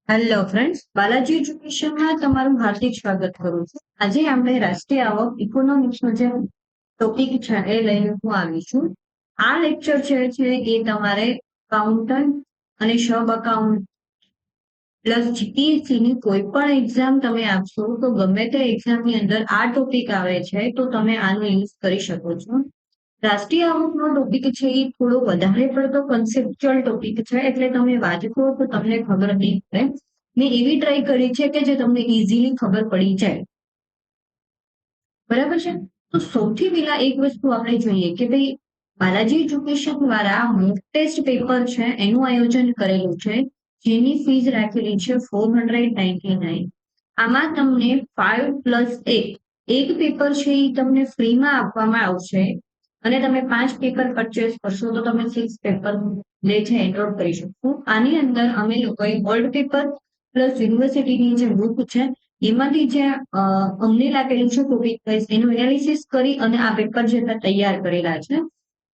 Hello friends, Balaji એજ્યુકેશનમાં તમારું હાર્દિક સ્વાગત કરું છું. આજે આપણે રાષ્ટ્રીય આવક ઇકોનોમિક્સનો જે ટોપિક છે એ લઈને હું આવી છું. આ લેક્ચર છે એ તમારે અકાઉન્ટન્ટ અને સબ અકાઉન્ટ પ્લસ જીપીએસસી ની કોઈ પણ એક્ઝામ તમે આપશો તો ગમે તે એક્ઝામની અંદર આ ટોપિક આવે છે તો તમે આનો યુઝ કરી શકો છો. રાષ્ટ્રીય આવકનો ટોપિક છે એ થોડો વધારે પડતો કન્સેપ્ચ્યુઅલ ટોપિક છે, એટલે તમે વાંચશો તો તમને ખબર નહીં પડે. મેં એવી ટ્રાય કરી છે કે જે તમને ઇઝીલી ખબર પડી જાય. બરાબર છે. તો સૌથી પહેલા એક વસ્તુ આપણે જોઈએ કે ભાઈ બાલાજી એજ્યુકેશન દ્વારા મોક ટેસ્ટ પેપર છે એનું આયોજન કરેલું છે, જેની ફીસ રાખેલી છે 499. આમાં તમને 5+1 એક પેપર છે એ તમને ફ્રીમાં આપવામાં આવશે અને તમે 5 પેપર પરચેસ કરશો તો તમે 6 પેપર જે છે એનરોલ કરી શકશો. આની અંદર અમે લોકોએ વર્લ્ડ પેપર પ્લસ યુનિવર્સિટીની જે બુક છે એમાંથી જે અમને લાગેલું છે ટોપિક વાઇઝ એનું એનાલિસિસ કરી અને આ પેપર જે તૈયાર કરેલા છે.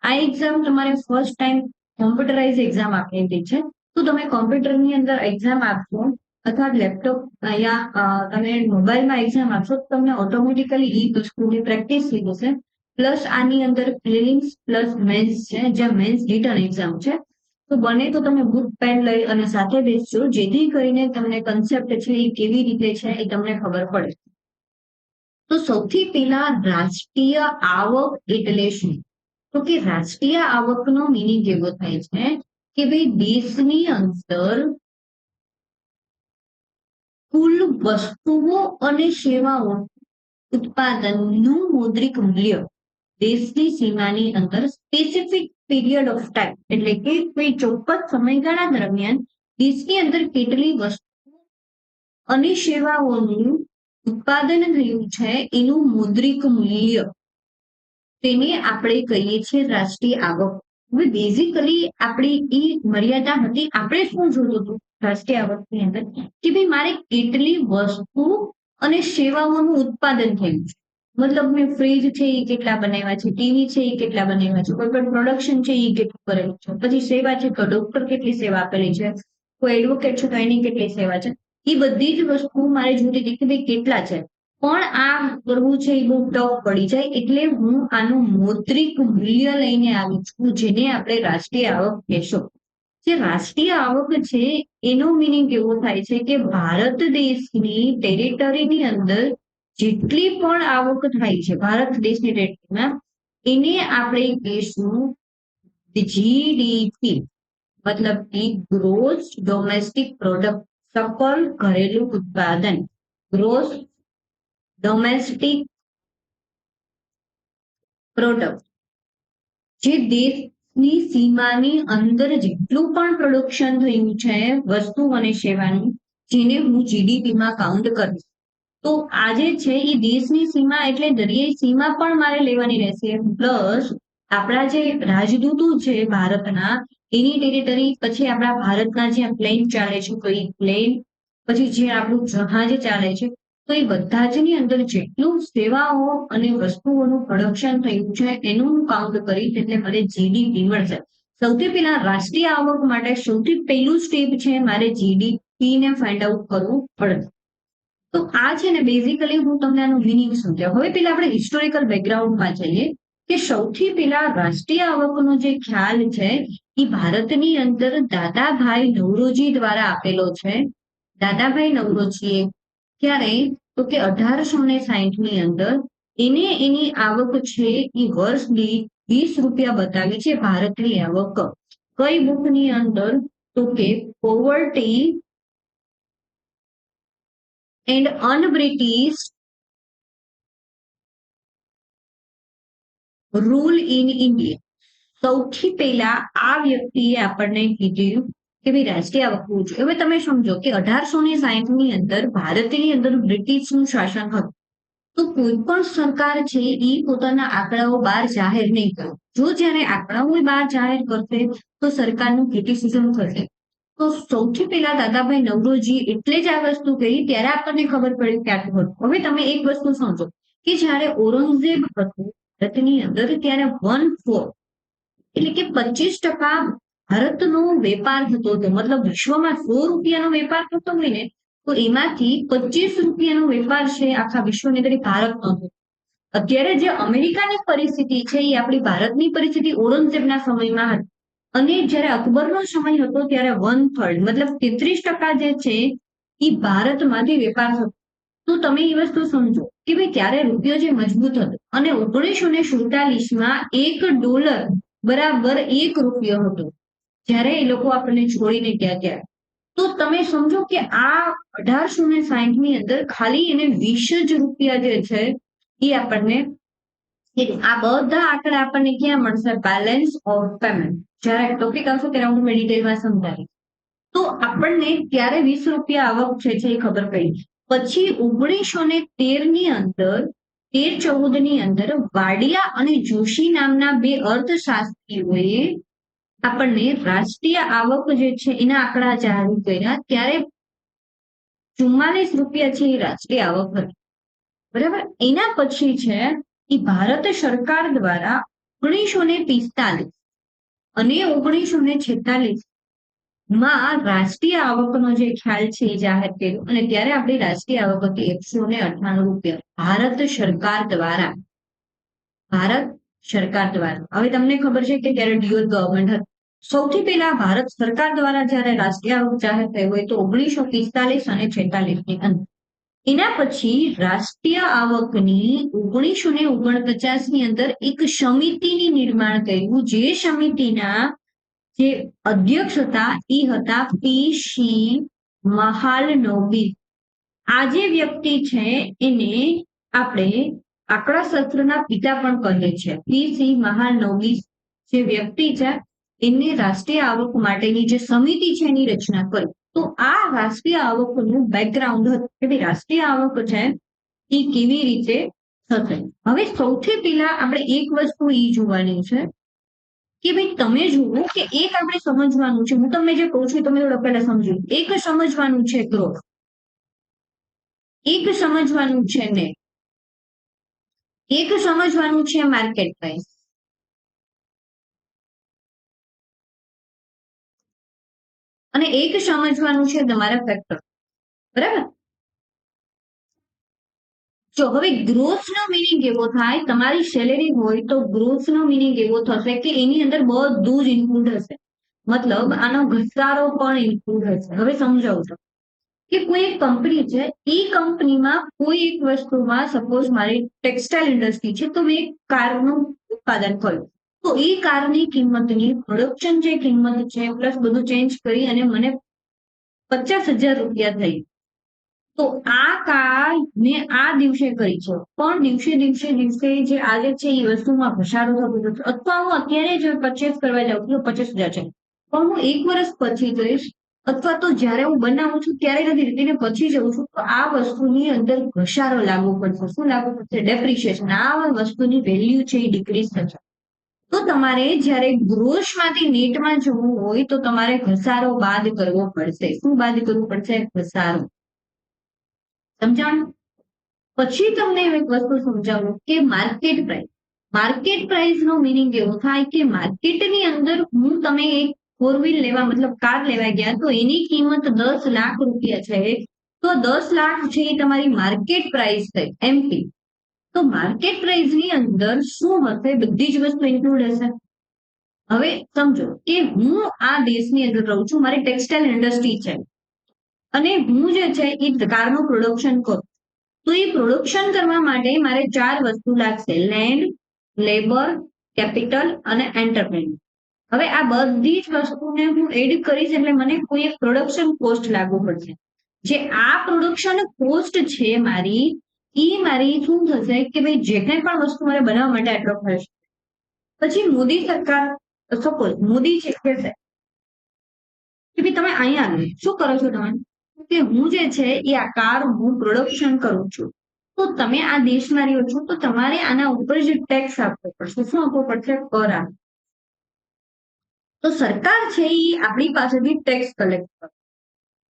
આ એક્ઝામ તમારે ફર્સ્ટ ટાઈમ કોમ્પ્યુટરાઇઝ એક્ઝામ આપેલી છે. તો તમે કોમ્પ્યુટરની અંદર એક્ઝામ આપશો અથવા લેપટોપ યા તમે મોબાઈલમાં એક્ઝામ આપશો તો તમને ઓટોમેટિકલી ઈ વસ્તુની પ્રેક્ટિસ થઈ જશે. પ્લસ આની અંદર પ્રિલિમ્સ પ્લસ મેન્સ છે, જ્યાં મેન્સ રિટન એક્ઝામ છે. તો બને તો તમે બુક પેન લઈ અને સાથે બેસજો, જેથી કરીને તમને કન્સેપ્ટ છે એ કેવી રીતે છે એ તમને ખબર પડે. તો સૌથી પહેલા રાષ્ટ્રીય આવક એટલે શું? તો કે રાષ્ટ્રીય આવકનો મિનિંગ એવો થાય છે કે ભાઈ દેશની અંદર કુલ વસ્તુઓ અને સેવાઓ ઉત્પાદનનું મૌદ્રિક મૂલ્ય દેશની સીમાની અંદર સ્પેસિફિક પીરિયડ ઓફ ટાઈમ એટલે કે કોઈ ચોક્કસ સમયગાળા દરમિયાન દેશની અંદર કેટલી વસ્તુઓ અને સેવાઓનું ઉત્પાદન થયું છે એનું મૌદ્રિક મૂલ્ય, તેને આપણે કહીએ છીએ રાષ્ટ્રીય આવક. હવે બેઝિકલી આપણી ઈ મર્યાદા હતી, આપણે શું જોતું હતું રાષ્ટ્રીય આવકની અંદર કે ભાઈ મારે કેટલી વસ્તુ અને સેવાઓનું ઉત્પાદન થયું છે. મતલબ મેં ફ્રીજ છે એ કેટલા બનાવ્યા છે, ટીવી છે એ કેટલા બનાવ્યા છે, કોઈ પણ પ્રોડક્શન છે એ કેટલું કરેલું છે, પછી સેવા છે તો ડોક્ટર કેટલી સેવા આપેલી છે, કોઈ એડવોકેટ છે તો એની કેટલી સેવા છે. એ બધી જ વસ્તુ મારે જોતી હતી કે ભાઈ કેટલા છે. પણ આ કરવું છે એ બહુ ટફ પડી જાય, એટલે હું આનું મૌદ્રિક મૂલ્ય લઈને આવી છું, જેને આપણે રાષ્ટ્રીય આવક કહેશું. જે રાષ્ટ્રીય આવક છે એનો મિનિંગ એવો થાય છે કે ભારત દેશની ટેરિટરીની અંદર જેટલી પણ આવક થાય છે ભારત દેશની ટેરિટરીમાં, એને આપણે કહીશું જીડીપી, મતલબ કે ગ્રોસ ડોમેસ્ટિક પ્રોડક્ટ, સફળ ઘરેલું ઉત્પાદન, ગ્રોસ ડોમેસ્ટિક પ્રોડક્ટ. જે દેશની સીમાની અંદર જેટલું પણ પ્રોડક્શન થયું છે વસ્તુ અને સેવાનું, જેને હું જીડીપીમાં કાઉન્ટ કરીશ. તો આજે છે એ દેશની સીમા એટલે દરિયાઈ સીમા પણ મારે લેવાની રહેશે, પ્લસ આપણા જે રાજદૂતો છે ભારતના એની ટેરિટરી, પછી આપણા ભારતના જ્યાં પ્લેન ચાલે છે તો એ પ્લેન, પછી જે આપણું જહાજ ચાલે છે તો એ બધા જની અંદર જેટલું સેવાઓ અને વસ્તુઓનું પ્રોડક્શન થયું છે એનું હું કાઉન્ટ કરીશ એટલે મને જીડીપી મળશે. સૌથી પહેલા રાષ્ટ્રીય આવક માટે સૌથી પહેલું સ્ટેપ છે મારે જીડીપી ને ફાઇન્ડ આઉટ કરવું પડે. તો આ છે ને બેઝિકલી હું તમને આનું મિનિંગ સમજાવું. હવે પેલા આપણે હિસ્ટોરિકલ બેકગ્રાઉન્ડમાં જઈએ કે સૌથી પહેલા રાષ્ટ્રીય આવકનો જે ખ્યાલ છે એ ભારતની અંદર દાદાભાઈ નવરોજી દ્વારા આપેલો છે. દાદાભાઈ નવરોજીએ ક્યારે? તો કે 1860 ની અંદર એને એની આવક છે એ વર્ષ દીઠ 20 રૂપિયા બતાવી છે ભારતની આવક. કઈ બુકની અંદર? તો કે poverty and unBritish rule in India. સૌથી પહેલા આ વ્યક્તિએ આપણને કીધું કે ભાઈ રાષ્ટ્રીય આવક હોવું જોઈએ. હવે તમે સમજો કે 1860 ની અંદર ભારતની અંદર બ્રિટિશનું શાસન હતું. તો કોઈ પણ સરકાર છે એ પોતાના આંકડાઓ બહાર જાહેર નહીં કરે. જો જ્યારે આંકડાઓ બહાર જાહેર કરશે તો સરકારનું ક્રિટિસિઝમ થશે. તો સૌથી પહેલા દાદાભાઈ નવરોજી એટલે જ આ વસ્તુ કહી, ત્યારે આપણને ખબર પડી કે આટલું હતું. હવે તમે એક વસ્તુ સમજો કે જ્યારે ઔરંગઝેબ હતું ભારતની અંદર ત્યારે 1/4 એટલે કે 25% ભારતનો વેપાર થતો હતો, મતલબ વિશ્વમાં 100 રૂપિયાનો વેપાર થતો હોય ને તો એમાંથી 25 રૂપિયાનો વેપાર છે આખા વિશ્વની અંદર ભારતનો હતો. અત્યારે જે અમેરિકાની પરિસ્થિતિ છે એ આપણી ભારતની પરિસ્થિતિ ઔરંગઝેબના સમયમાં હતી. અને જયારે અકબરનો સમય હતો ત્યારે 1/3 મતલબ 33% જે છે એ ભારતમાંથી વેપાર થતો. તો તમે એ વસ્તુ સમજો કે ભાઈ ત્યારે રૂપિયો જે મજબૂત હતો અને 1947માં $1 બરાબર 1 રૂપિયો હતો જ્યારે એ લોકો આપણને છોડીને ગયા ત્યારે. તો તમે સમજો કે આ 1860ની અંદર ખાલી એને 20 જ રૂપિયા જે છે એ આપણને આ બધા આંકડા આપણને ક્યાં મળશે? Balance of payment. જ્યારે ટોપિક આવશે ત્યારે હું ડિટેલમાં સમજાવીશ. તો આપણને ત્યારે 20 રૂપિયા આવક છે એ ખબર પડી. પછી 1913ની અંદર 13-14ની અંદર વાડિયા અને જોશી નામના બે અર્થશાસ્ત્રીઓએ આપણને રાષ્ટ્રીય આવક જે છે એના આંકડા જાહેર કર્યા. ત્યારે 44 રૂપિયા છે એ રાષ્ટ્રીય આવક હતી. બરાબર. એના પછી છે એ ભારત સરકાર દ્વારા 1945 અને 1946 માં રાષ્ટ્રીય આવકનો જે ખ્યાલ છે એ જાહેર કર્યો અને ત્યારે આપણી રાષ્ટ્રીય આવક હતી 198 રૂપિયા ભારત સરકાર દ્વારા. ભારત સરકાર દ્વારા. હવે તમને ખબર છે કે ત્યારે ડ્યુઅલ ગવર્મેન્ટ હતું. સૌથી પહેલા ભારત સરકાર દ્વારા જ્યારે રાષ્ટ્રીય આવક જાહેર થઈ હોય તો 1945 અને 46ની અંદર. એના પછી રાષ્ટ્રીય આવકની 1949ની અંદર એક સમિતિની નિર્માણ કર્યું. જે સમિતિના જે અધ્યક્ષ હતા એ હતા પી.સી. મહાલનોબિસ. આ જે વ્યક્તિ છે એને આપણે આંકડાશાસ્ત્રના પિતા પણ કહીએ છીએ. પી.સી. મહાલનોબિસ જે વ્યક્તિ છે એમને રાષ્ટ્રીય આવક માટેની જે સમિતિ છે એની રચના કરી. તો આ રાષ્ટ્રીય આવકનું બેકગ્રાઉન્ડ હતું કે ભાઈ રાષ્ટ્રીય આવક છે એ કેવી રીતે થશે. હવે સૌથી પહેલા આપણે એક વસ્તુ એ જોવાની છે કે ભાઈ તમે જુઓ કે એક આપણે સમજવાનું છે. હું તમને જે કહું છું તમે થોડા પહેલા સમજો. એક સમજવાનું છે ગ્રોથ, એક સમજવાનું છે ને, એક સમજવાનું છે માર્કેટ પ્રાઇસ, અને એક સમજવાનું છે તમારા ફેક્ટર. બરાબર. જો હવે ગ્રોથ નો મિનિંગ એવો થાય, તમારી સેલેરી હોય તો ગ્રોથ નો મિનિંગ એવો થશે કે એની અંદર બધું જ ઇન્ક્લુડ હશે. મતલબ આનો ઘસારો પણ ઇન્ક્લુડ હશે. હવે સમજાવું છું કે કોઈ એક કંપની છે, એ કંપનીમાં કોઈ એક વસ્તુમાં સપોઝ મારી ટેક્સટાઇલ ઇન્ડસ્ટ્રી છે તો મેં એક કારનું ઉત્પાદન કર્યું. તો એ કારની કિંમતની પ્રોડક્શન જે કિંમત છે પ્લસ બધું ચેન્જ કરી અને મને 50,000 રૂપિયા થઈ. તો આ કાર મેં આ દિવસે કરી છે પણ દિવસે જે આજે છે એ વસ્તુમાં ઘસારો થતો હતો. અથવા હું અત્યારે જ પરચેસ કરવા જાઉં છું 50,000 છે પણ હું 1 વર્ષ પછી જઈશ અથવા તો જ્યારે હું બનાવું છું ત્યારે નથી રીતે પછી જઉં છું તો આ વસ્તુની અંદર ઘસારો લાગુ પડશે. શું લાગુ પડશે? ડેપ્રિસિએશન. આ વસ્તુની વેલ્યુ છે એ ડિક્રીઝ થશે. તો તમારે જ્યારે ગ્રોસમાંથી નેટમાં જવું હોય તો તમારે ઘસારો બાદ કરવો પડશે. શું બાદ કરવું પડશે? ઘસારો. સમજાણ. પછી તમને એક વસ્તુ સમજાવું કે market price. Market price no meaning એવો થાય કે માર્કેટની અંદર હું તમે એક 4 વ્હીલ લેવા મતલબ કાર લેવા ગયા તો એની કિંમત 10 લાખ રૂપિયા છે તો 10 લાખ છે એ તમારી માર્કેટ પ્રાઇસ થઈ એમપી. તો માર્કેટ પ્રાઇસ ની અંદર શું હશે? બધી જ વસ્તુ ઇન્ક્લુડ હશે. હવે સમજો કે હું આ દેશની અંદર રહું છું, મારી ટેક્સટાઇલ ઇન્ડસ્ટ્રી છે અને હું જે છે એ કારનું પ્રોડક્શન કરું. તો એ પ્રોડક્શન કરવા માટે મારે 4 વસ્તુ લાગશે: લેન્ડ, લેબર, કેપિટલ અને એન્ટરપ્રેન્યોર. હવે આ બધી જ વસ્તુને હું એડ કરીશ એટલે મને કોઈ એક પ્રોડક્શન કોસ્ટ લાગુ પડશે. જે આ પ્રોડક્શન કોસ્ટ છે મારી શું થશે કે ભાઈ જે કંઈ પણ વસ્તુ મારે બનાવવા માટે આટલો ખર્ચ. પછી મોદી સરકાર સપોઝ મોદી છે કહેશે કે ભાઈ તમે અહીંયા શું કરો છો? તમે કે હું જે છે એ આ કાર હું પ્રોડક્શન કરું છું તો તમે આ દેશમાં રહ્યો છો તો તમારે આના ઉપર જે ટેક્સ આપવો પડશે. શું આપવો પડશે? કર આપવો. તો સરકાર છે એ આપણી પાસેથી ટેક્સ કલેક્ટ કરે.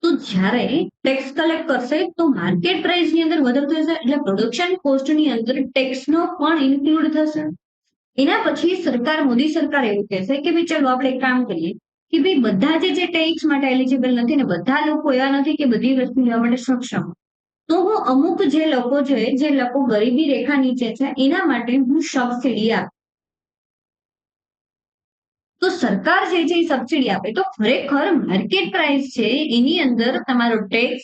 તો જ્યારે ટેક્સ કલેક્ટ કરશે તો માર્કેટ પ્રાઇસ ની અંદર વધારો થશે એટલે પ્રોડક્શન કોસ્ટ ની અંદર ટેક્સનો પણ ઇન્ક્લુડ થશે. એના પછી સરકાર મોદી સરકાર એવું કહેશે કે ભાઈ ચલો આપણે એક કામ કરીએ કે ભાઈ બધા જે ટેક્સ માટે એલિજિબલ નથી ને બધા લોકો એવા નથી કે બધી વસ્તુ લેવા માટે સક્ષમ, તો હું અમુક જે લોકો છે જે લોકો ગરીબી રેખા નીચે છે એના માટે હું સબસિડી આપું. તો સરકાર જે છે એ સબસિડી આપે તો ખરેખર માર્કેટ પ્રાઇસ છે એની અંદર તમારો ટેક્સ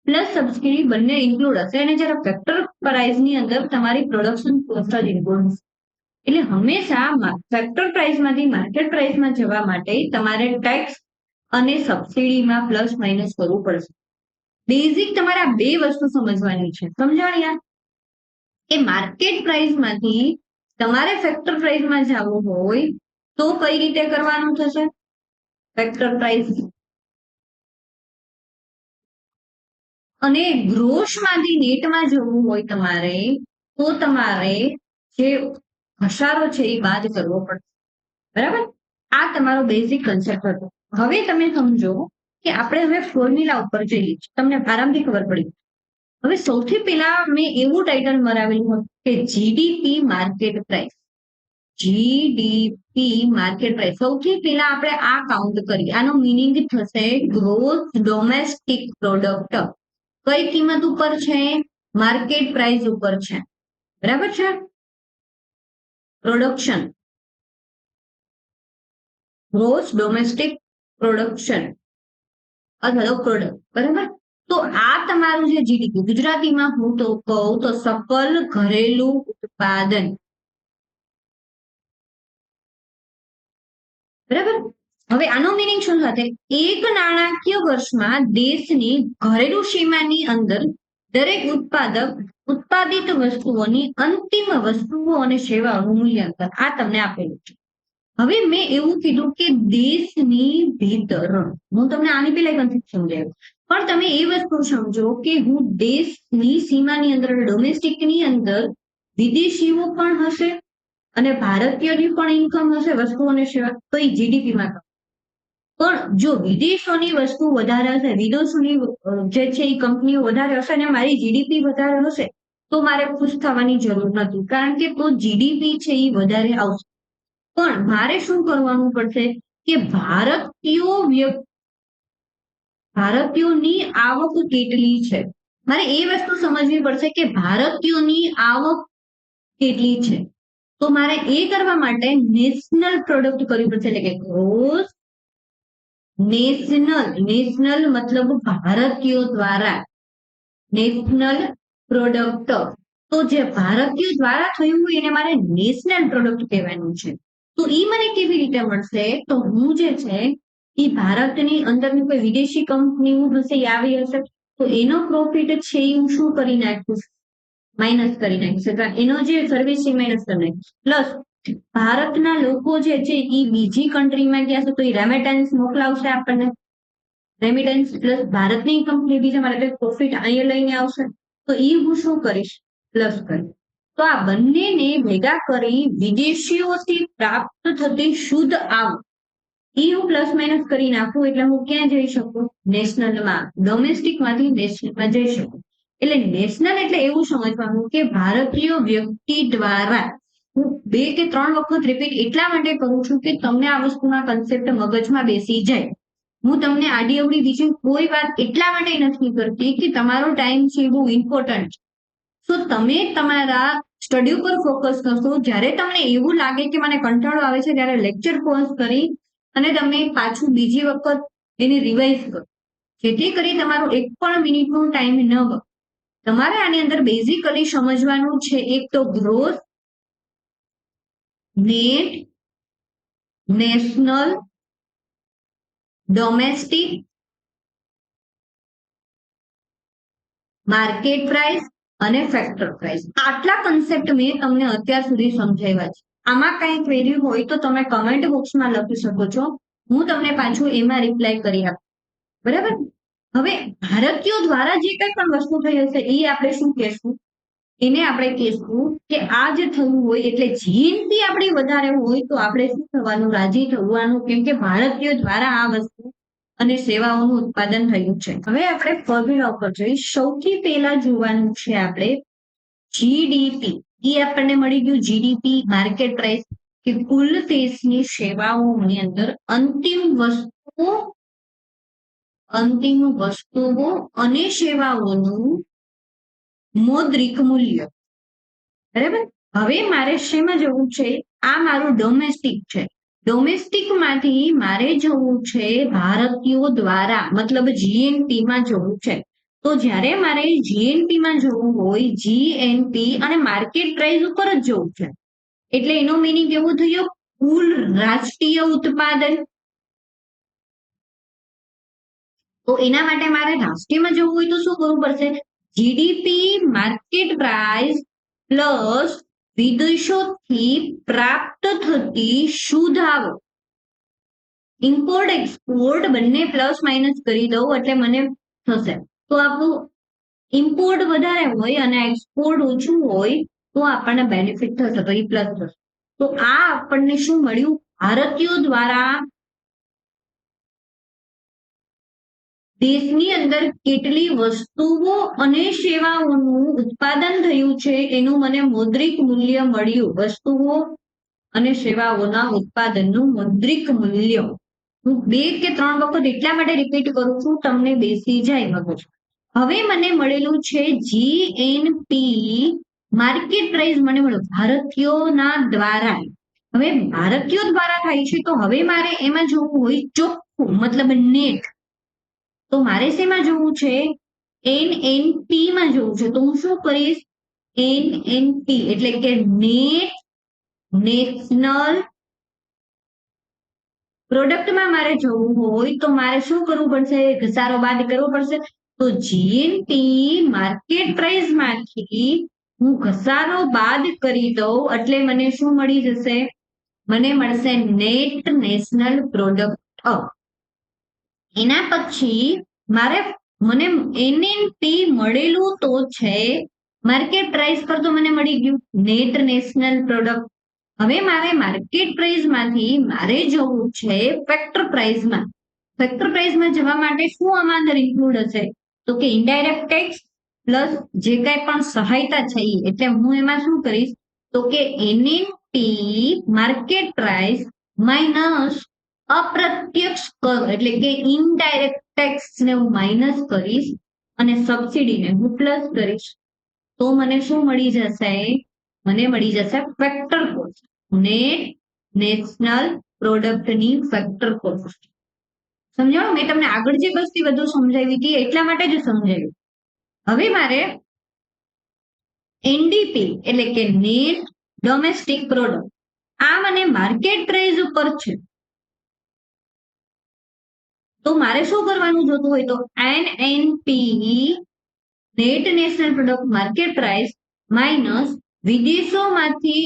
પ્લસ સબસિડી બંને ઇન્ક્લુડ હશે, અને જ્યારે ફેક્ટર પ્રાઇસ ની અંદર તમારી પ્રોડક્શન કોસ્ટ જ ઇન્ક્લુડ હશે. એટલે હંમેશા ફેક્ટર પ્રાઇસમાંથી માર્કેટ પ્રાઇસમાં જવા માટે તમારે ટેક્સ અને સબસિડીમાં પ્લસ માઇનસ કરવું પડશે. બેઝિક તમારે આ બે વસ્તુ સમજવાની છે. સમજાણ્યા કે માર્કેટ પ્રાઇસમાંથી તમારે ફેક્ટર પ્રાઇસમાં જવું હોય તો કઈ રીતે કરવાનું થશે? ફેક્ટર પ્રાઇસ અને ગ્રોસમાંથી નેટમાં જવું હોય તમારે તો તમારે જે ઘસારો છે એ બાદ કરવો પડશે. બરાબર? આ તમારો બેઝિક કન્સેપ્ટ હતો. હવે તમે સમજો કે આપણે હવે ફોર્મ્યુલા ઉપર જઈએ છીએ, તમને આરામથી ખબર પડી. હવે સૌથી પહેલા મેં એવું ટાઇટલ મરાવેલું હતું કે GDP market price. GDP market price. સૌથી પહેલા આપણે આ કાઉન્ટ કરીએ. આનો મિનિંગ થશે ગ્રોસ ડોમેસ્ટિક પ્રોડક્ટ. કઈ કિંમત ઉપર છે? માર્કેટ પ્રાઇસ ઉપર છે. બરાબર છે? પ્રોડક્શન, ગ્રોસ ડોમેસ્ટિક પ્રોડક્શન અથવા તો પ્રોડક્ટ. બરાબર? તો આ તમારું જે જીડીપી, ગુજરાતીમાં હું તો કહું તો સકલ ઘરેલું ઉત્પાદન. બરાબર? હવે આનો મિનિંગ શું થશે? એક નાણાકીય વર્ષમાં દેશની ઘરેલું સીમાની અંદર દરેક ઉત્પાદિત વસ્તુઓની અંતિમ વસ્તુઓ અને સેવાઓનું મૂલ્યાંકન આ તમને આપેલું છે. હવે મેં એવું કીધું કે દેશની ભીતર, હું તમને આની પહેલા કન્સેપ્ટ સમજાવ્યું, પણ તમે એ વસ્તુ સમજો કે હું દેશની સીમાની અંદર ડોમેસ્ટિકની અંદર વિદેશીઓ પણ હશે અને ભારતીયોની પણ ઇન્કમ હશે વસ્તુ અને સેવા, તો એ જીડીપીમાં. પણ જો વિદેશોની વસ્તુ વધારે હશે, વિદેશોની જે છે એ કંપનીઓ વધારે હશે અને મારી જીડીપી વધારે હશે તો મારે ખુશ થવાની જરૂર નથી, કારણ કે તો જીડીપી છે એ વધારે આવશે. પણ મારે શું કરવાનું પડશે કે ભારતીયોની આવક કેટલી છે, મારે એ વસ્તુ સમજવી પડશે કે ભારતીયોની આવક કેટલી છે. તો મારે એ કરવા માટે નેશનલ પ્રોડક્ટ કરવી પડશે, એટલે કે ગ્રોસ નેશનલ મતલબ ભારતીયો દ્વારા નેશનલ પ્રોડક્ટ. તો જે ભારતીયો દ્વારા થયું હોય એને મારે નેશનલ પ્રોડક્ટ કહેવાનું છે. તો એ મને કેવી રીતે મળશે? તો હું જે છે એ ભારતની અંદરની કોઈ વિદેશી કંપનીઓ હશે એ આવી હશે તો એનો પ્રોફિટ છે એ હું શું કરી નાખીશ? માઇનસ કરી નાખીશ. એનો જે સર્વિસ છે માઇનસ કરી નાખીશ. પ્લસ ભારતના લોકો જે છે એ બીજી કન્ટ્રીમાં ગયા છે તો એ રેમિટન્સ મોકલાવશે આપણને. રેમિટન્સ પ્લસ ભારતની કંપની બીજા મારે પ્રોફિટ અહીંયા લઈને આવશે તો એ હું શું કરીશ? પ્લસ કરીશ. તો આ બંનેને ભેગા કરી વિદેશીઓથી પ્રાપ્ત થતી શુદ્ધ આવક એ હું પ્લસ માઇનસ કરી નાખું એટલે હું ક્યાં જઈ શકું? નેશનલમાં. ડોમેસ્ટિકમાંથી નેશનલમાં જઈ શકું. એટલે નેશનલ એટલે એવું સમજવાનું કે ભારતીય વ્યક્તિ દ્વારા. હું 2 કે 3 વખત રિપીટ એટલા માટે કરું છું કે તમને આ વસ્તુના કન્સેપ્ટ મગજમાં બેસી જાય. હું તમને આડી અવડી બીજી કોઈ વાત એટલા માટે નથી કરતી કે તમારો ટાઈમ છે એ બહુ ઇમ્પોર્ટન્ટ છે. તો તમે તમારા સ્ટડી ઉપર ફોકસ કરશો. જ્યારે તમને એવું લાગે કે મને કંટાળો આવે છે ત્યારે લેક્ચર પોઝ કરી અને તમે પાછું બીજી વખત એને રિવાઇઝ કરો, જેથી કરી તમારો 1 પણ મિનિટનો ટાઈમ ન બગડે. તમારે આની અંદર બેઝિકલી સમજવાનું છે એક તો gross, net, national, domestic, market price અને ફેક્ટર પ્રાઇસ. આટલા કન્સેપ્ટ મેં તમને અત્યાર સુધી સમજાવ્યા છે. આમાં કઈ ક્વેરી હોય તો તમે કમેન્ટ બોક્સમાં લખી શકો છો, હું તમને પાછું એમાં રિપ્લાય કરી આપું. બરાબર? હવે ભારતીયો દ્વારા જે કઈ પણ વસ્તુ થઈ હશે એ આપણે શું કહેશું? એને આપણે કહેશું કે આ જે થયું હોય એટલે જીએનપી આપણી વધારે હોય તો આપણે શું થવાનું? રાજી થવાનું, કેમ કે ભારતીયો દ્વારા આ વસ્તુ અને સેવાઓનું ઉત્પાદન થયું છે. હવે આપણે ફોર્મ્યુલા ઉપર જઈ. સૌથી પહેલા જોવાનું છે આપણે જીડીપી. એ આપણને મળી ગયું જીડીપી માર્કેટ પ્રાઇસ, કે કુલ દેશની સેવાઓની અંદર અંતિમ વસ્તુ અંતિમ વસ્તુઓ અને સેવાઓનું મૌદ્રિક મૂલ્ય. બરાબર. હવે મારે શેમાં જવું છે? આ મારું ડોમેસ્ટિક છે. ડોમેસ્ટિક માંથી મારે જવું છે ભારતીયો દ્વારા, મતલબ જીએનપી માં જવું છે. તો જ્યારે મારે જીએનપી માં જવું હોય, જીએનપી અને માર્કેટ પ્રાઇસ ઉપર જ જવું છે. એટલે એનો મીનિંગ કેવું થયો? કુલ રાષ્ટ્રીય ઉત્પાદન. તો એના માટે મારે રાષ્ટ્રીયમાં જવું હોય તો શું કરવું પડશે? જીડીપી માર્કેટ પ્રાઇસ પ્લસ વિદેશોથી પ્રાપ્ત થતી શુદ્ધ આવક, ઇમ્પોર્ટ એક્સપોર્ટ બંને પ્લસ માઇનસ કરી દઉં એટલે મને થશે. તો આપણું ઇમ્પોર્ટ વધારે હોય અને એક્સપોર્ટ ઓછું હોય તો આપણને બેનિફિટ થશે, તો એ પ્લસ થશે. તો આ આપણને શું મળ્યું? ભારતીયો દ્વારા દેશની અંદર કેટલી વસ્તુઓ અને સેવાઓનું ઉત્પાદન થયું છે એનું મને મૌદ્રિક મૂલ્ય મળ્યું. વસ્તુઓ અને સેવાઓના ઉત્પાદનનું મૌદ્રિક મૂલ્ય. હું 2 કે 3 વખત એટલા માટે રિપીટ કરું છું, તમને બેસી જાય મગજ. હવે મને મળેલું છે જીએનપી માર્કેટ પ્રાઇસ મને મળ્યો ભારતીયોના દ્વારા. હવે ભારતીયો દ્વારા થાય છે તો હવે મારે એમાં જોવું હોય ચોખ્ખું, મતલબ નેટ. તો મારે શેમાં જવું છે? એનએનપી માં જવું છે. તો હું શું કરીશ? એનએનપી એટલે કે નેટ નેશનલ પ્રોડક્ટમાં મારે જવું હોય તો મારે શું કરવું પડશે? ઘસારો બાદ કરવો પડશે. તો જીએનપી માર્કેટ પ્રાઇસ માંથી હું ઘસારો બાદ કરી દઉં એટલે મને શું મળી જશે? મને મળશે નેટ નેશનલ પ્રોડક્ટ. એના પછી મને એનએનપી મળેલું તો છે માર્કેટ પ્રાઇસ પર, તો મને મળી ગયું નેટ નેશનલ પ્રોડક્ટ. હવે મારે માર્કેટ પ્રાઇસ માંથી મારે જવું છે ફેક્ટર પ્રાઇસમાં. ફેક્ટર પ્રાઇસમાં જવા માટે શું આમાં અંદર ઇન્ક્લુડ હશે? તો કે ઇનડાયરેક્ટ ટેક્સ પ્લસ જે કઈ પણ સહાયતા છે એટલે હું એમાં શું કરીશ? તો કે એનએનપી માર્કેટ પ્રાઇસ માઇનસ અપ્રત્યક્ષ કર એટલે કે ઇનડાયરેક્ટ ટેક્સ ને હું માઇનસ કરીશ અને સબસિડીને હું પ્લસ કરીશ. તો મને શું મળી જશે? મને મળી જશે ફેક્ટર કોસ્ટ, નેટ નેશનલ પ્રોડક્ટની ફેક્ટર કોસ્ટ. સમજાણું? મેં તમને આગળ જે વસ્તુ વધુ સમજાવી હતી એટલા માટે જ સમજાવ્યું. હવે મારે એનડીપી એટલે કે નેટ ડોમેસ્ટિક પ્રોડક્ટ, આ મને માર્કેટ પ્રાઇસ ઉપર છે. તો મારે શું કરવાનું જોતું હોય? તો NNP net national product market price minus વિદેશોમાંથી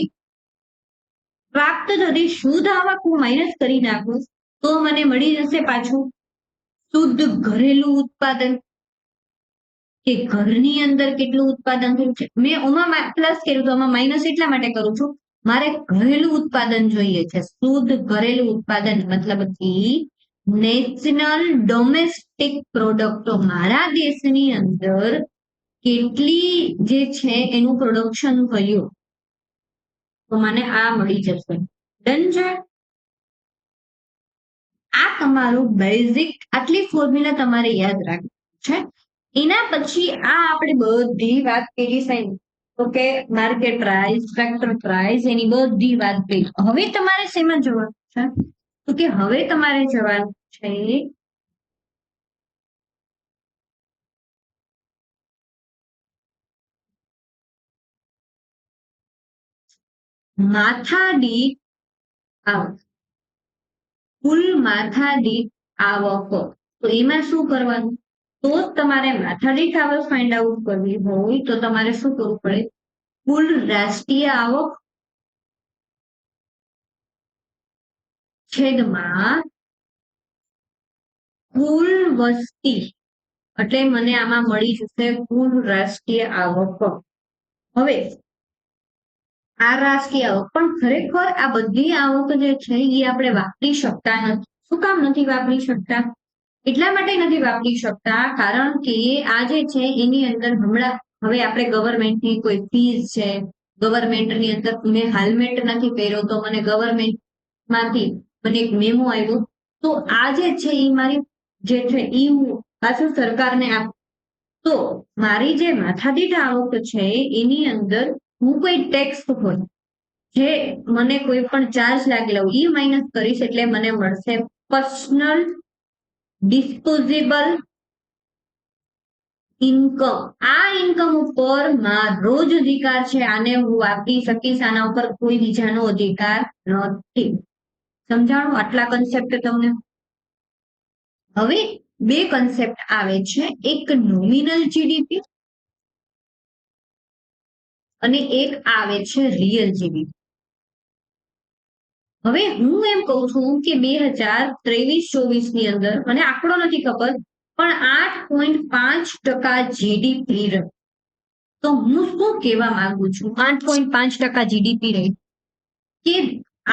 પ્રાપ્ત થતી શુદ્ધ આવક હું માઇનસ કરી નાખું તો મને મળી જશે પાછું શુદ્ધ ઘરેલું ઉત્પાદન, કે ઘરની અંદર કેટલું ઉત્પાદન થયું છે. મેં ઓમાં પ્લસ કર્યું તો આમાં માઇનસ એટલા માટે કરું છું, મારે ઘરેલું ઉત્પાદન જોઈએ છે. શુદ્ધ ઘરેલું ઉત્પાદન મતલબ નેશનલ ડોમેસ્ટિક પ્રોડક્ટ. તો મારા દેશની અંદર કેટલી જે છે એનું પ્રોડક્શન થયું તો મને આ મળી જશે. ડન છે? આ તમારું બેઝિક, આટલી ફોર્મ્યુલા તમારે યાદ રાખવી છે. એના પછી આ આપણે બધી વાત કરી સાહેબ, okay, market price, factor price, એની બધી વાત કરી. હવે તમારે શેમાં જવાનું છે? તો કે હવે તમારે જવાનું છે માથાદીઠ આવક, કુલ માથાદીઠ આવક. તો એમાં શું કરવાનું? તો તમારે માથાદીઠ આવક ફાઇન્ડ આઉટ કરવી હોય તો તમારે શું કરવું પડે? કુલ રાષ્ટ્રીય આવક છેદમાં કુલ વસ્તી, એટલે મને આમાં મળી જશે કુલ રાષ્ટ્રીય આવક. હવે આ રાષ્ટ્રીય આવક પણ ખરેખર આ બધી આવક જે છે એ આપણે વાપરી શકતા નથી. શું કામ નથી વાપરી શકતા? એટલા માટે નથી વાપરી શકતા કારણ કે આ જે છે એની અંદર હમણાં હવે આપણે ગવર્મેન્ટની કોઈ ફીસ છે, ગવર્મેન્ટની અંદર મેં હેલ્મેટ નથી પહેર્યો તો મને ગવર્મેન્ટ માંથી મને એક મેમો આવ્યો તો આ જે છે એ મારી જે છે એ હું પાછું સરકારને આપું, તો મારી જે માથાદીઠ આવક છે એની અંદર હું કોઈ ટેક્સ હોય જે મને કોઈ પણ ચાર્જ લાગેલા હોય એ માઇનસ કરીશ એટલે મને મળશે પર્સનલ ડિસ્પોઝેબલ ઇન્કમ. આ ઇન્કમ ઉપર મારો જ અધિકાર છે, આને હું આપી શકીશ, આના ઉપર કોઈ બીજાનો અધિકાર નથી. સમજાણું આટલા કન્સેપ્ટ તમને? હવે બે કન્સેપ્ટ આવે છે, એક નોમિનલ જીડીપી અને એક આવે છે રિયલ જીડીપી. હવે હું એમ કહું છું કે 2023-24 ની અંદર મને આંકડો નથી ખબર પણ 8.5% જીડીપી રહી. તો હું શું કહેવા માંગુ છું, 8.5% જીડીપી રહી કે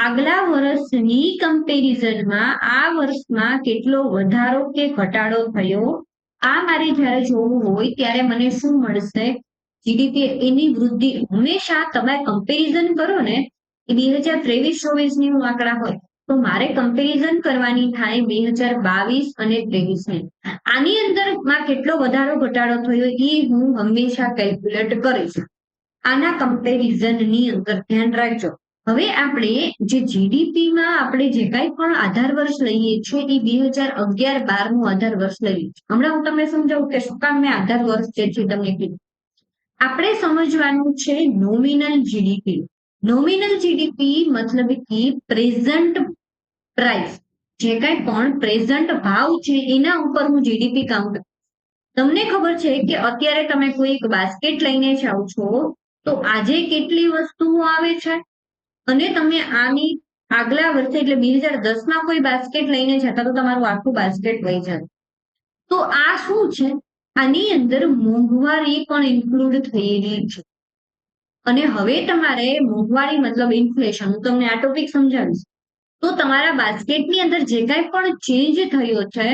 આગલા વર્ષની કમ્પેરિઝનમાં આ વર્ષમાં કેટલો વધારો કે ઘટાડો થયો, આ મારે જ્યારે જોવું હોય ત્યારે મને શું મળશે? જીડીપી એની વૃદ્ધિ. હંમેશા તમે કમ્પેરિઝન કરો ને, 2023-24 ની આંકડા હોય તો મારે કમ્પેરિઝન કરવાની થાય 2022 અને 23 ની. આની અંદર માં કેટલો વધારો ઘટાડો થયો એ હું હંમેશા કેલ્ક્યુલેટ કરીશ. આના કમ્પેરિઝન ની અંદર ધ્યાન રાખજો. હવે આપણે જે જીડીપી માં આપણે જે કાંઈ પણ આધાર વર્ષ લઈએ છીએ એ 2011-12 નું આધાર વર્ષ લઈએ છીએ. હમણાં હું તમને સમજાવું કે શું કામ મેં આધાર વર્ષ જે છે તમને કીધું. આપણે સમજવાનું છે નોમિનલ જીડીપી. નોમિનલ જીડીપી મતલબ કે પ્રેઝન્ટ પ્રાઇસ, જે કાંઈ પણ પ્રેઝન્ટ ભાવ છે એના ઉપર હું જીડીપી કાઉન્ટ. તમને ખબર છે કે અત્યારે તમે કોઈ એક બાસ્કેટ લઈને જાઓ છો તો આજે કેટલી વસ્તુઓ આવે છે અને તમે આની આગલા વર્ષે એટલે 2010 કોઈ બાસ્કેટ લઈને જતા તો તમારું આખું બાસ્કેટ વહી જાય. તો આ શું છે? આની અંદર મોંઘવારી પણ ઇન્ક્લુડ થયેલી છે. અને હવે તમારે મોંઘવારી મતલબ ઇન્ફ્લેશન, હું તમને આ ટોપિક સમજાવીશ. તો તમારા બાસ્કેટની અંદર જે કાંઈ પણ ચેન્જ થયો છે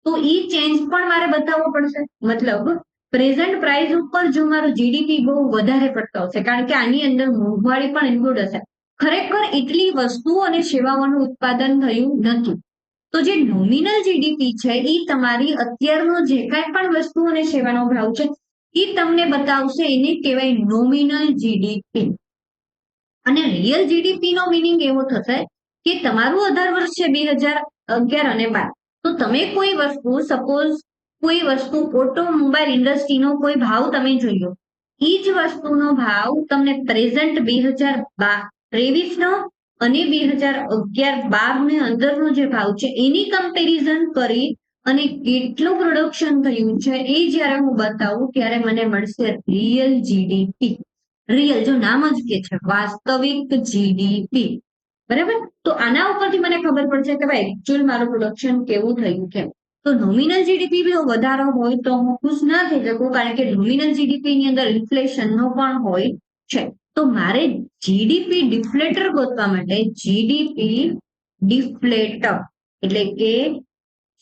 તો એ ચેન્જ પણ મારે બતાવવો પડશે. મતલબ પ્રેઝન્ટ પ્રાઇસ ઉપર જો મારો જીડીપી બહુ વધારે પડતો હશે, કારણ કે આની અંદર મોંઘવારી પણ ઇન્ક્લુડ હશે. ખરેખર એટલી વસ્તુઓ અને સેવાઓનું ઉત્પાદન થયું નથી. તો જે નોમિનલ જીડીપી છે એ તમારી અત્યારનો જે કાંઈ પણ વસ્તુ અને સેવાનો ભાવ છે એ તમને બતાવશે, એને કહેવાય નોમિનલ જીડીપી. અને રિયલ જીડીપી નો મીનિંગ એવો થશે કે તમારું આધાર વર્ષ છે 2011 અને 12, તો તમે કોઈ વસ્તુ, સપોઝ કોઈ વસ્તુ ઓટોમોબાઈલ ઇન્ડસ્ટ્રીનો કોઈ ભાવ તમે જોઈ લો, એ જ વસ્તુનો ભાવ તમને પ્રેઝન્ટ 2023 નો અને 2011-12 ની અંદરનો જે ભાવ છે એની કમ્પેરિઝન કરી અને કેટલું પ્રોડક્શન થયું છે એ જ્યારે હું બતાવું ત્યારે મને મળશે રિયલ જીડીપી. રિયલ જો નામ જ કે છે વાસ્તવિક જીડીપી, બરાબર? તો આના ઉપરથી મને ખબર પડશે કે ભાઈ એકચ્યુઅલ મારું પ્રોડક્શન કેવું થયું છે. તો નોમિનલ જીડીપી જો વધારો હોય તો હું ખુશ ના થઈ શકું, કારણ કે નોમિનલ જીડીપી ની અંદર ઇન્ફ્લેશનનો પણ હોય છે. તો મારે જીડીપી ડિફ્લેટર ગોતવા માટે જીડીપી ડિફ્લેટર એટલે કે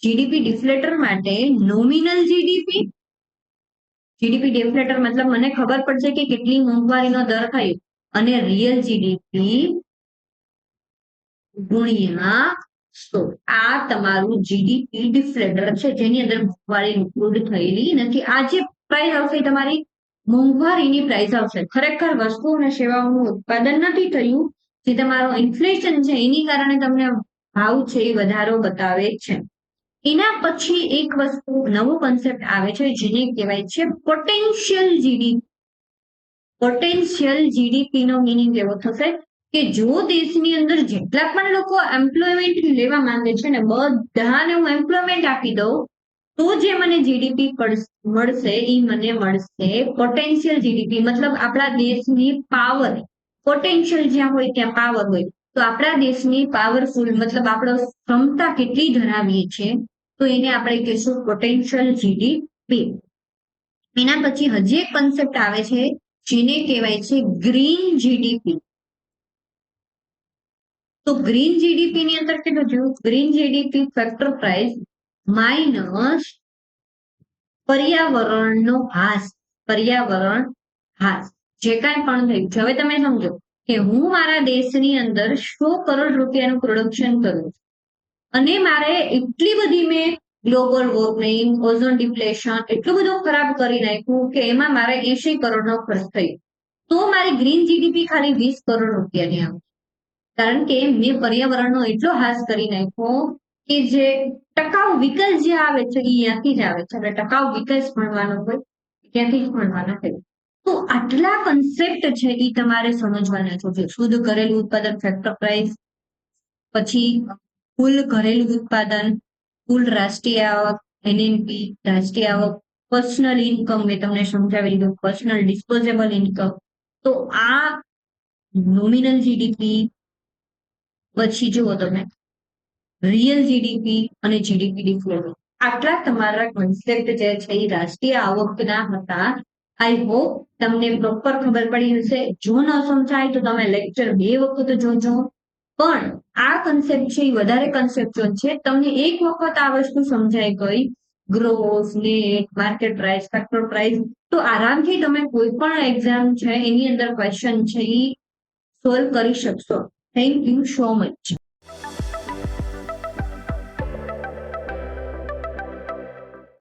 જીડીપી ડિફ્લેટર માટે નોમિનલ જીડીપી, જીડીપી ડિફ્લેટર મતલબ મને ખબર પડશે કે કેટલી મોંઘવારીનો દર થયો અને રિયલ જીડીપી ગુણ્યા 100. આ તમારું જીડીપી ડિફ્લેટર છે જેની અંદર મોંઘવારી ઇન્ક્લુડ થયેલી નથી. આ જે પ્રાઇસ આવશે તમારી મોંઘવારીની પ્રાઇસ આવશે. ખરેખર વસ્તુ અને સેવાઓનું ઉત્પાદન નથી થયું, જે તમારો ઇન્ફ્લેશન છે એની કારણે તમને ભાવ છે એ વધારો બતાવે છે. એના પછી એક વસ્તુ નવો કોન્સેપ્ટ આવે છે જેને કહેવાય છે પોટેન્શિયલ જીડીપી. પોટેન્શિયલ જીડીપી નો મીનિંગ એવો થશે કે જો દેશની અંદર જેટલા પણ લોકો એમ્પ્લોયમેન્ટ લેવા માંગે છે ને બધાને હું એમ્પ્લોયમેન્ટ આપી દઉં તો જે મને જીડીપી મળશે એ મને મળશે પોટેન્શિયલ જીડીપી. મતલબ આપણા દેશની પાવર, પોટેન્શિયલ જ્યાં હોય ત્યાં પાવર હોય, તો આપણા દેશની પાવરફુલ મતલબ આપણો ક્ષમતા કેટલી ધરાવીએ છીએ તો એને આપણે કહીશું પોટેન્શિયલ જીડીપી. એના પછી હજી એક કન્સેપ્ટ આવે છે જેને કહેવાય છે ગ્રીન જીડીપી. તો ગ્રીન જીડીપી ની અંદર કેટલું થયું? Green GDP factor price minus પર્યાવરણનો હાસ. પર્યાવરણ હાસ જે કાંઈ પણ થયું છે. હવે તમે સમજો કે હું મારા દેશની અંદર 100 કરોડ રૂપિયાનું પ્રોડક્શન કરું છું અને મારે એટલી બધી મેં ગ્લોબલ વોર્મિંગ, ઓઝોન ડિપ્લેશન એટલું બધું ખરાબ કરી નાખ્યું કે એમાં મારે 80 કરોડનો ખર્ચ થયો. તો મારી ગ્રીન જીડીપી ખાલી 20 કરોડ રૂપિયાની આવે. કારણ કે મેં પર્યાવરણનો એટલો હાસ કરી નાખ્યો કે જે ટકાઉ વિકાસ જે આવે છે એ ત્યાંથી જ આવે છે. એટલે ટકાઉ વિકાસ ભણવાનો હોય ત્યાંથી જ ભણવાનો હોય. તો આટલા કન્સેપ્ટ છે એ તમારે સમજવાના છે. શુદ્ધ ઘરેલું ઉત્પાદન ફેક્ટર પ્રાઇસ, પછી કુલ ઘરેલું ઉત્પાદન, કુલ રાષ્ટ્રીય આવક, એનએનપી, રાષ્ટ્રીય આવક, પર્સનલ ઇન્કમ મેં તમને સમજાવી દીધું, પર્સનલ ડિસ્પોઝેબલ ઇન્કમ. તો આ નોમિનલ જીડીપી, પછી જુઓ તમે રિયલ જીડીપી અને જીડીપી ડિફોલ્ટ, આટલા તમારા કોન્સેપ્ટ જે છે એ રાષ્ટ્રીય આવકના હતા. આઈ હોપ તમને પ્રોપર ખબર પડી હશે. જો ન સમજાય તો તમે લેક્ચર 2 વખત જોજો. પણ આ કન્સેપ્ટ છે એ વધારે કન્સેપ્ચ્યુઅલ છે. તમને એક વખત આ વસ્તુ સમજાઈ ગઈ, gross, net, market price, factor price, તો આરામથી તમે કોઈ પણ એક્ઝામ છે એની અંદર ક્વેશ્ચન છે એ સોલ્વ કરી શકશો. Thank you so much.